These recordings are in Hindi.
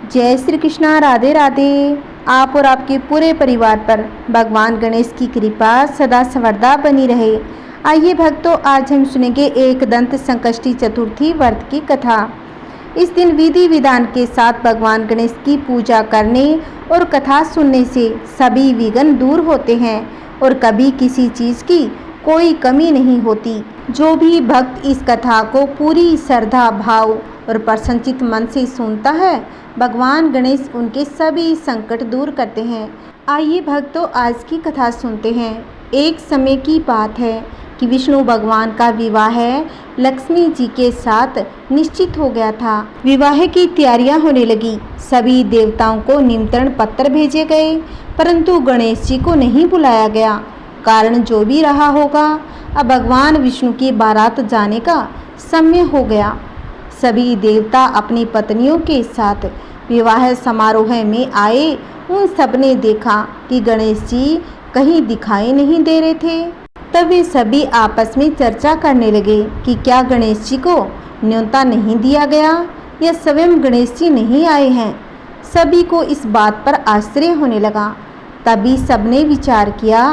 जय श्री कृष्णा। राधे राधे। आप और आपके पूरे परिवार पर भगवान गणेश की कृपा सदा सर्वदा बनी रहे। आइए भक्तों, आज हम सुनेंगे एक दंत संकष्टी चतुर्थी व्रत की कथा। इस दिन विधि विधान के साथ भगवान गणेश की पूजा करने और कथा सुनने से सभी विघ्न दूर होते हैं और कभी किसी चीज़ की कोई कमी नहीं होती। जो भी भक्त इस कथा को पूरी श्रद्धा भाव और प्रसन्नचित मन से सुनता है, भगवान गणेश उनके सभी संकट दूर करते हैं। आइए भक्तों, आज की कथा सुनते हैं। एक समय की बात है कि विष्णु भगवान का विवाह लक्ष्मी जी के साथ निश्चित हो गया था। विवाह की तैयारियां होने लगी। सभी देवताओं को निमंत्रण पत्र भेजे गए, परंतु गणेश जी को नहीं बुलाया गया। कारण जो भी रहा होगा, अब भगवान विष्णु की बारात जाने का समय हो गया। सभी देवता अपनी पत्नियों के साथ विवाह समारोह में आए। उन सब ने देखा कि गणेश जी कहीं दिखाई नहीं दे रहे थे। तब वे सभी आपस में चर्चा करने लगे कि क्या गणेश जी को न्योता नहीं दिया गया या स्वयं गणेश जी नहीं आए हैं। सभी को इस बात पर आश्चर्य होने लगा। तभी सबने विचार किया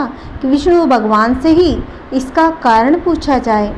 कि विष्णु भगवान से ही इसका कारण पूछा जाए।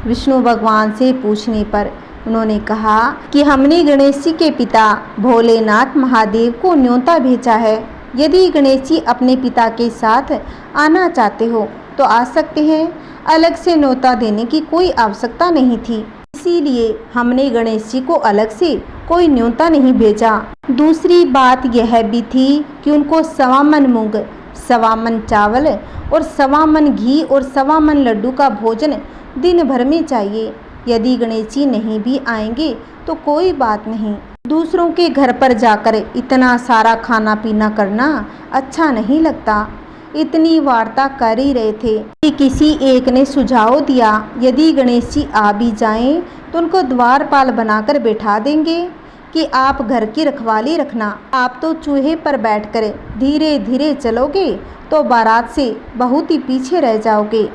विष्णु भगवान से पूछने पर उन्होंने कहा कि हमने गणेश जी के पिता भोलेनाथ महादेव को न्योता भेजा है। यदि गणेश जी अपने पिता के साथ आना चाहते हो तो आ सकते हैं। अलग से न्योता देने की कोई आवश्यकता नहीं थी, इसीलिए हमने गणेश जी को अलग से कोई न्योता नहीं भेजा। दूसरी बात यह भी थी कि उनको 1.25 मन मूंग, 1.25 मन चावल और 1.25 मन घी और 1.25 मन लड्डू का भोजन दिन भर में चाहिए। यदि गणेश जी नहीं भी आएंगे तो कोई बात नहीं। दूसरों के घर पर जाकर इतना सारा खाना पीना करना अच्छा नहीं लगता। इतनी वार्ता कर ही रहे थे कि किसी एक ने सुझाव दिया, यदि गणेश जी आ भी जाएं तो उनको द्वारपाल बनाकर बैठा देंगे कि आप घर की रखवाली रखना। आप तो चूहे पर बैठकर धीरे धीरे चलोगे तो बारात से बहुत ही पीछे रह जाओगे।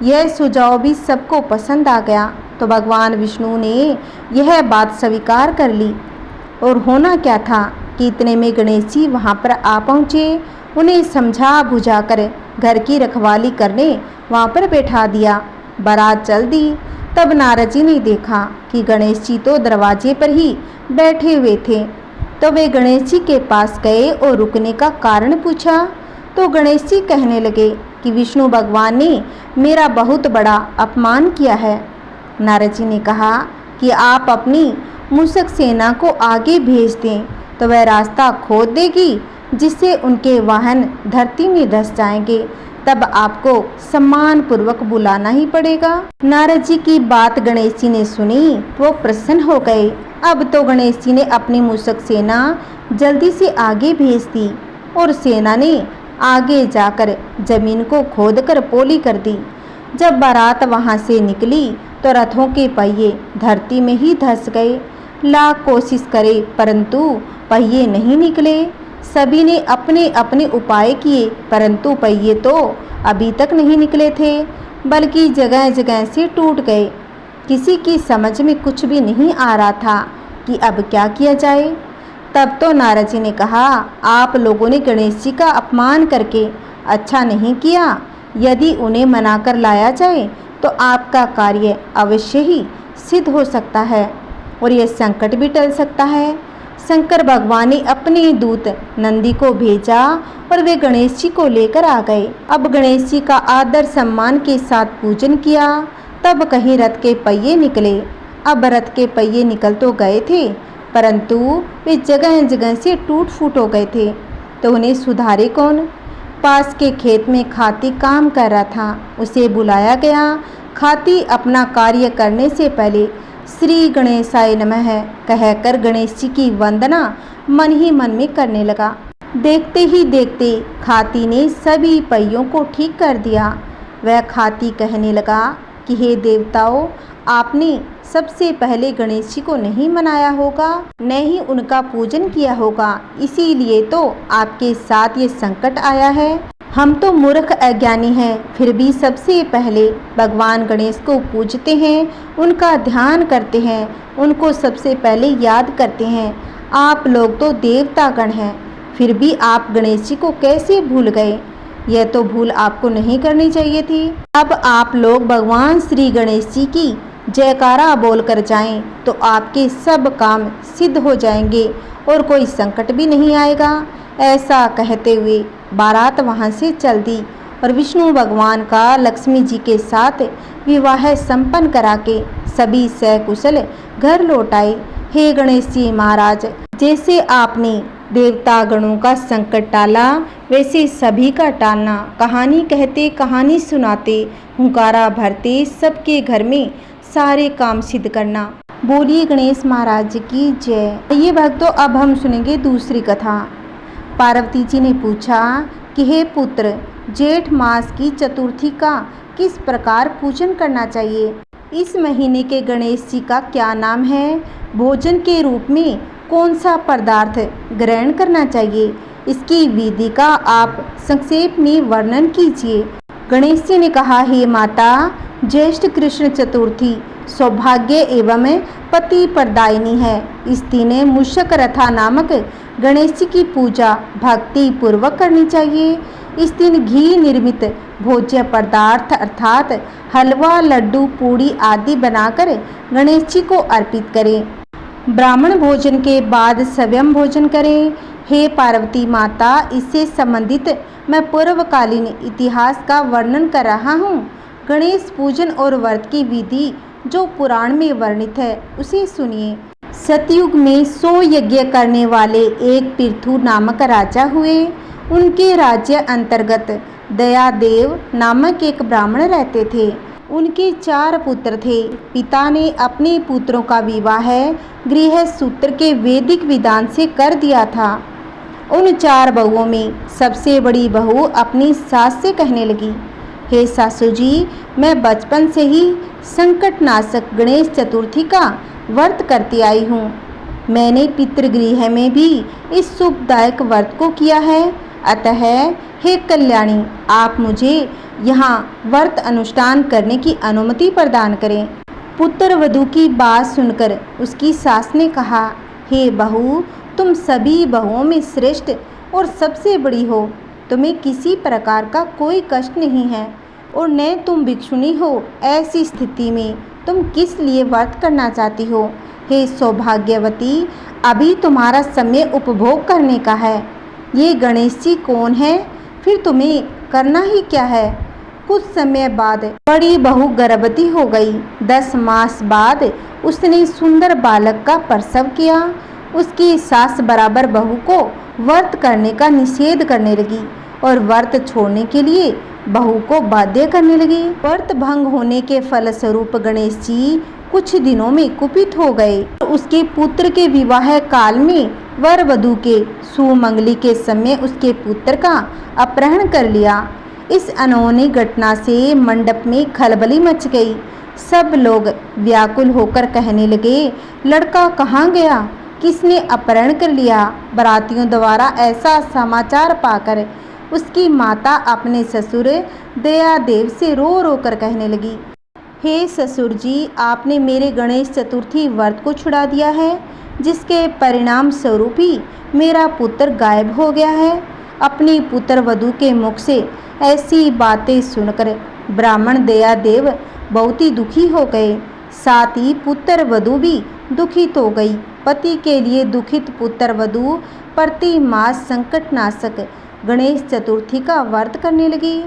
यह सुझाव भी सबको पसंद आ गया तो भगवान विष्णु ने यह बात स्वीकार कर ली। और होना क्या था कि इतने में गणेश जी वहाँ पर आ पहुँचे। उन्हें समझा बुझाकर घर की रखवाली करने वहाँ पर बैठा दिया। बारात चल दी। तब नारद जी ने देखा कि गणेश जी तो दरवाजे पर ही बैठे हुए थे। तो वे गणेश जी के पास गए और रुकने का कारण पूछा तो गणेश जी कहने लगे कि विष्णु भगवान ने मेरा बहुत बड़ा अपमान किया है। नारद जी ने कहा कि आप अपनी मूषक सेना को आगे भेज दें तो वह रास्ता खोद देगी, जिससे उनके वाहन धरती में धंस जाएंगे। तब आपको सम्मान पूर्वक बुलाना ही पड़ेगा। नारद जी की बात गणेश जी ने सुनी, वो प्रसन्न हो गए। अब तो गणेश जी ने अपनी मूषक सेना जल्दी से आगे भेज दी और सेना ने आगे जाकर जमीन को खोदकर पोली कर दी। जब बारात वहां से निकली तो रथों के पहिए धरती में ही धंस गए। लाख कोशिश करे परंतु पहिए नहीं निकले। सभी ने अपने अपने उपाय किए, परंतु पहिए तो अभी तक नहीं निकले थे, बल्कि जगह जगह से टूट गए। किसी की समझ में कुछ भी नहीं आ रहा था कि अब क्या किया जाए। तब तो नारद जी ने कहा, आप लोगों ने गणेश जी का अपमान करके अच्छा नहीं किया। यदि उन्हें मनाकर लाया जाए तो आपका कार्य अवश्य ही सिद्ध हो सकता है और यह संकट भी टल सकता है। शंकर भगवान ने अपने दूत नंदी को भेजा और वे गणेश जी को लेकर आ गए। अब गणेश जी का आदर सम्मान के साथ पूजन किया। तब कहीं रथ के पहिए निकले। अब रथ के पहिए निकल तो गए थे, परंतु वे जगह जगह से टूट फूट हो गए थे। तो उन्हें सुधारे कौन। पास के खेत में खाती काम कर रहा था, उसे बुलाया गया। खाती अपना कार्य करने से पहले श्री गणेशाय नमः कहकर गणेश जी की वंदना मन ही मन में करने लगा। देखते ही देखते खाती ने सभी पहियों को ठीक कर दिया। वह खाती कहने लगा कि हे देवताओं, आपने सबसे पहले गणेश जी को नहीं मनाया होगा, न ही उनका पूजन किया होगा, इसीलिए तो आपके साथ ये संकट आया है। हम तो मूर्ख अज्ञानी हैं, फिर भी सबसे पहले भगवान गणेश को पूजते हैं, उनका ध्यान करते हैं, उनको सबसे पहले याद करते हैं। आप लोग तो देवतागण हैं, फिर भी आप गणेश जी को कैसे भूल गए? यह तो भूल आपको नहीं करनी चाहिए थी। अब आप लोग भगवान श्री गणेश जी की जयकारा बोलकर जाएं तो आपके सब काम सिद्ध हो जाएंगे और कोई संकट भी नहीं आएगा। ऐसा कहते हुए बारात वहां से चल दी और विष्णु भगवान का लक्ष्मी जी के साथ विवाह संपन्न करा के सभी सकुशल घर लौट आए। हे गणेश जी महाराज, जैसे आपने देवता गणों का संकट टाला, वैसे सभी का टालना। कहानी कहते, कहानी सुनाते, हुंकारा भरते, सबके घर में सारे काम सिद्ध करना। बोलिए गणेश महाराज की जय। ये भक्तों, अब हम सुनेंगे दूसरी कथा। पार्वती जी ने पूछा कि हे पुत्र, जेठ मास की चतुर्थी का किस प्रकार पूजन करना चाहिए? इस महीने के गणेश जी का क्या नाम है? भोजन के रूप में कौन सा पदार्थ ग्रहण करना चाहिए? इसकी विधि का आप संक्षेप में वर्णन कीजिए। गणेश जी ने कहा, हे माता, ज्येष्ठ कृष्ण चतुर्थी सौभाग्य एवं पति प्रदायिनी है। इस दिन मूषक रथा नामक गणेश जी की पूजा भक्ति पूर्वक करनी चाहिए। इस दिन घी निर्मित भोज्य पदार्थ अर्थात हलवा, लड्डू, पूड़ी आदि बनाकर गणेश जी को अर्पित करें। ब्राह्मण भोजन के बाद स्वयं भोजन करें। हे पार्वती माता, इससे संबंधित मैं पूर्वकालीन इतिहास का वर्णन कर रहा हूँ। गणेश पूजन और व्रत की विधि जो पुराण में वर्णित है उसे सुनिए। सतयुग में 100 यज्ञ करने वाले एक पृथु नामक राजा हुए। उनके राज्य अंतर्गत दयादेव नामक एक ब्राह्मण रहते थे। उनके 4 पुत्र थे। पिता ने अपने पुत्रों का विवाह गृह सूत्र के वैदिक विधान से कर दिया था। उन 4 बहुओं में सबसे बड़ी बहू अपनी सास से कहने लगी, हे सासू जी, मैं बचपन से ही संकटनाशक गणेश चतुर्थी का व्रत करती आई हूँ। मैंने पितृगृह में भी इस शुभदायक व्रत को किया है। अतः हे कल्याणी, आप मुझे यहाँ व्रत अनुष्ठान करने की अनुमति प्रदान करें। पुत्र वधू की बात सुनकर उसकी सास ने कहा, हे बहू, तुम सभी बहुओं में श्रेष्ठ और सबसे बड़ी हो। तुम्हें किसी प्रकार का कोई कष्ट नहीं है और न तुम भिक्षुणी हो। ऐसी स्थिति में तुम किस लिए व्रत करना चाहती हो? हे सौभाग्यवती, अभी तुम्हारा समय उपभोग करने का है। ये गणेश जी कौन है? फिर तुम्हें करना ही क्या है? कुछ समय बाद बड़ी बहू गर्भवती हो गई। 10 मास बाद उसने सुंदर बालक का प्रसव किया। उसकी सास बराबर बहू को व्रत करने का निषेध करने लगी और व्रत छोड़ने के लिए बहू को बाध्य करने लगी। व्रत भंग होने के फलस्वरूप गणेश जी कुछ दिनों में कुपित हो गए। उसके पुत्र के विवाह काल में वर वधू के सुमंगली के समय उसके पुत्र का अपहरण कर लिया। इस अनहोनी घटना से मंडप में खलबली मच गई। सब लोग व्याकुल होकर कहने लगे, लड़का कहाँ गया? किसने अपहरण कर लिया? बारातियों द्वारा ऐसा समाचार पाकर उसकी माता अपने ससुर दयादेव से रो रो कर कहने लगी, हे ससुर जी, आपने मेरे गणेश चतुर्थी व्रत को छुड़ा दिया है, जिसके परिणाम स्वरूप ही मेरा पुत्र गायब हो गया है। अपनी पुत्र वधू के मुख से ऐसी बातें सुनकर ब्राह्मण दयादेव बहुत ही दुखी हो गए। साथ ही पुत्र वधू भी दुखित हो गई। पति के लिए दुखित पुत्र वधू प्रति मास संकटनाशक गणेश चतुर्थी का व्रत करने लगी।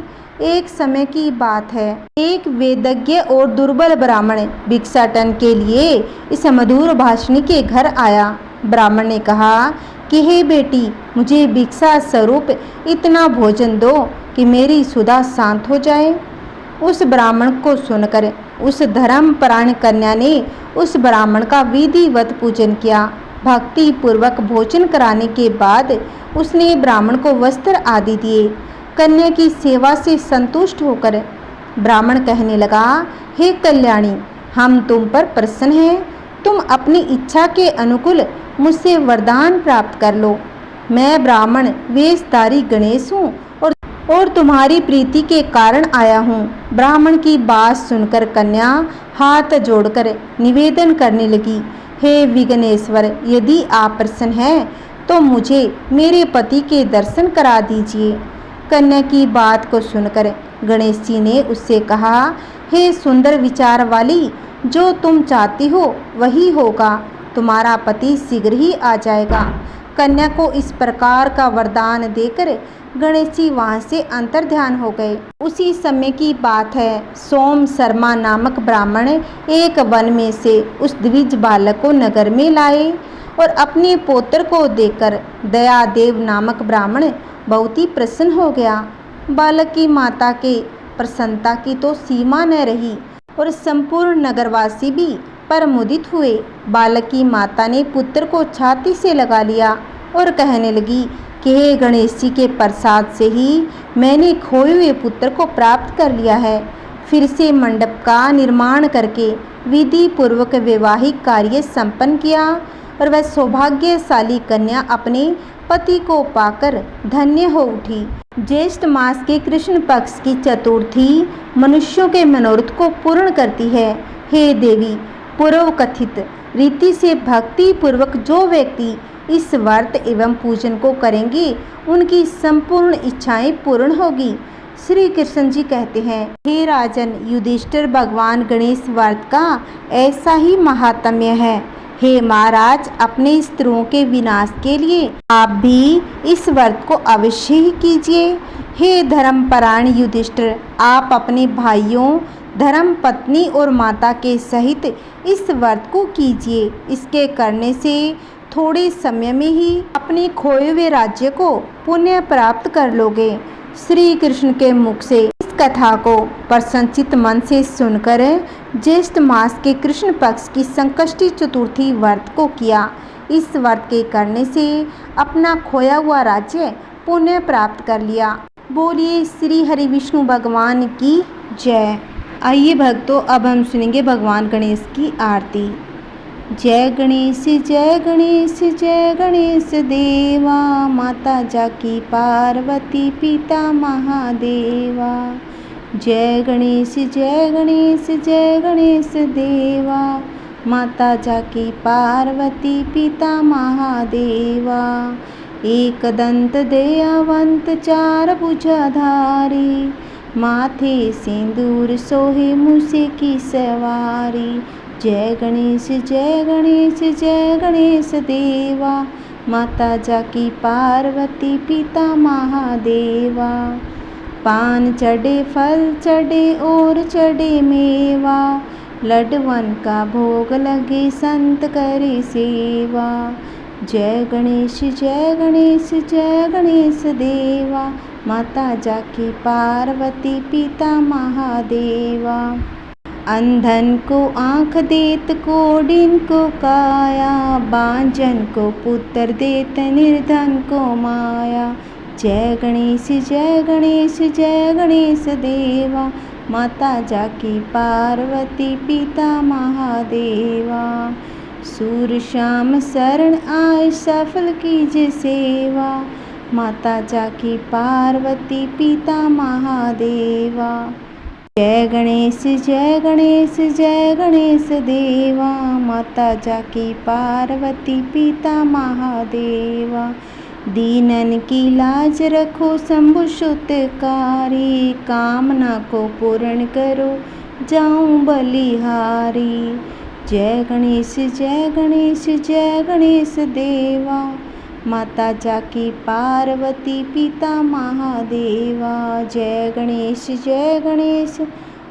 एक समय की बात है, एक वेदज्ञ और दुर्बल ब्राह्मण भिक्षाटन के लिए इस मधुर भाषिणी के घर आया। ब्राह्मण ने कहा कि हे बेटी, मुझे भिक्षा स्वरूप इतना भोजन दो कि मेरी सुधा शांत हो जाए। उस ब्राह्मण को सुनकर उस धर्मपरायण कन्या ने उस ब्राह्मण का विधिवत पूजन किया। भक्ति पूर्वक भोजन कराने के बाद उसने ब्राह्मण को वस्त्र आदि दिए। कन्या की सेवा से संतुष्ट होकर ब्राह्मण कहने लगा, हे कल्याणी, हम तुम पर प्रसन्न हैं। तुम अपनी इच्छा के अनुकूल मुझसे वरदान प्राप्त कर लो। मैं ब्राह्मण वेशधारी गणेश हूँ और तुम्हारी प्रीति के कारण आया हूँ। ब्राह्मण की बात सुनकर कन्या हाथ जोड़कर निवेदन करने लगी, हे विघ्नेश्वर, यदि आप प्रसन्न हैं तो मुझे मेरे पति के दर्शन करा दीजिए। कन्या की बात को सुनकर गणेश जी ने उससे कहा, हे सुंदर विचार वाली, जो तुम चाहती हो वही होगा, तुम्हारा पति शीघ्र ही आ जाएगा। कन्या को इस प्रकार का वरदान देकर गणेश जी वहाँ से अंतर्ध्यान हो गए। उसी समय की बात है, सोम शर्मा नामक ब्राह्मण एक वन में से उस द्विज बालक को नगर में लाए और अपने पोत्र को देखकर दयादेव नामक ब्राह्मण बहुत ही प्रसन्न हो गया। बालक की माता के प्रसन्नता की तो सीमा न रही और संपूर्ण नगरवासी भी परमुदित हुए। बालक की माता ने पुत्र को छाती से लगा लिया और कहने लगी कि हे गणेश जी के प्रसाद से ही मैंने खोए हुए पुत्र को प्राप्त कर लिया है। फिर से मंडप का निर्माण करके विधि पूर्वक वैवाहिक कार्य संपन्न किया और वह सौभाग्यशाली कन्या अपने पति को पाकर धन्य हो उठी। ज्येष्ठ मास के कृष्ण पक्ष की चतुर्थी मनुष्यों के मनोरथ को पूर्ण करती है। हे देवी, पूर्व कथित रीति से भक्ति पूर्वक जो व्यक्ति इस व्रत एवं पूजन को करेंगे उनकी संपूर्ण इच्छाएं पूर्ण होगी। श्री कृष्ण जी कहते हैं, हे राजन युधिष्ठिर, भगवान गणेश व्रत का ऐसा ही महात्म्य है। हे महाराज, अपने स्त्रियों के विनाश के लिए आप भी इस व्रत को अवश्य ही कीजिए। हे धर्मपरायण युधिष्ठिर, आप अपने भाइयों, धर्म पत्नी और माता के सहित इस व्रत को कीजिए। इसके करने से थोड़े समय में ही अपने खोए हुए राज्य को पुण्य प्राप्त कर लोगे। श्री कृष्ण के मुख से इस कथा को प्रसन्नचित मन से सुनकर ज्येष्ठ मास के कृष्ण पक्ष की संकष्टी चतुर्थी व्रत को किया। इस व्रत के करने से अपना खोया हुआ राज्य पुण्य प्राप्त कर लिया। बोलिए श्री हरि विष्णु भगवान की जय। आइए भक्तों, अब हम सुनेंगे भगवान गणेश की आरती। जय गणेश जय गणेश जय गणेश देवा, माता जाकी पार्वती पिता महादेवा। जय गणेश जय गणेश जय गणेश देवा, माता जाकी पार्वती पिता महादेवा। एक दंत दयावंत चार भुजाधारी, माथे सिंदूर सोहे मूसे की सवारी। जय गणेश जय गणेश जय गणेश देवा, माता जाकी पार्वती पिता महादेवा। पान चढ़े फल चढ़े और चढ़े मेवा, लड्डवन का भोग लगे संत करे सेवा। जय गणेश जय गणेश जय गणेश देवा, माता जाकी पार्वती पिता महादेवा। अंधन को आँख देत कोडिन को काया, बांझन को पुत्र देत निर्धन को माया। जय गणेश जय गणेश जय गणेश देवा, माता जाकी पार्वती पिता महादेवा। सूर श्याम शरण आए सफल कीजिए सेवा, माता जाकी पार्वती पिता महादेवा। जय गणेश जय गणेश जय गणेश देवा, माता जाकी पार्वती पिता महादेवा। दीनन की लाज रखो शंभु सुतकारी, कामना को पूर्ण करो जाऊं बलिहारी। जय गणेश जय गणेश जय गणेश देवा, माता जाकी पार्वती पिता महादेवा। जय गणेश जय गणेश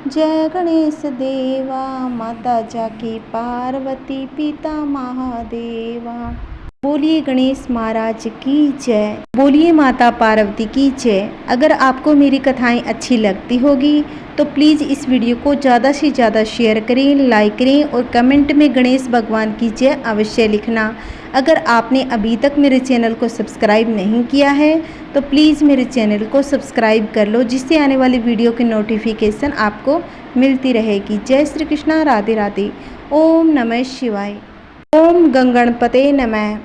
जय गणेश देवा, माता जाकी पार्वती पिता महादेवा। बोलिए गणेश महाराज की जय। बोलिए माता पार्वती की जय। अगर आपको मेरी कथाएं अच्छी लगती होगी तो प्लीज़ इस वीडियो को ज़्यादा से ज़्यादा शेयर करें, लाइक करें और कमेंट में गणेश भगवान की जय अवश्य लिखना। अगर आपने अभी तक मेरे चैनल को सब्सक्राइब नहीं किया है तो प्लीज़ मेरे चैनल को सब्सक्राइब कर लो, जिससे आने वाली वीडियो की नोटिफिकेशन आपको मिलती रहेगी। जय श्री कृष्णा, राधे राधे। ओम नमः शिवाय। ओम गंगणपते नमः।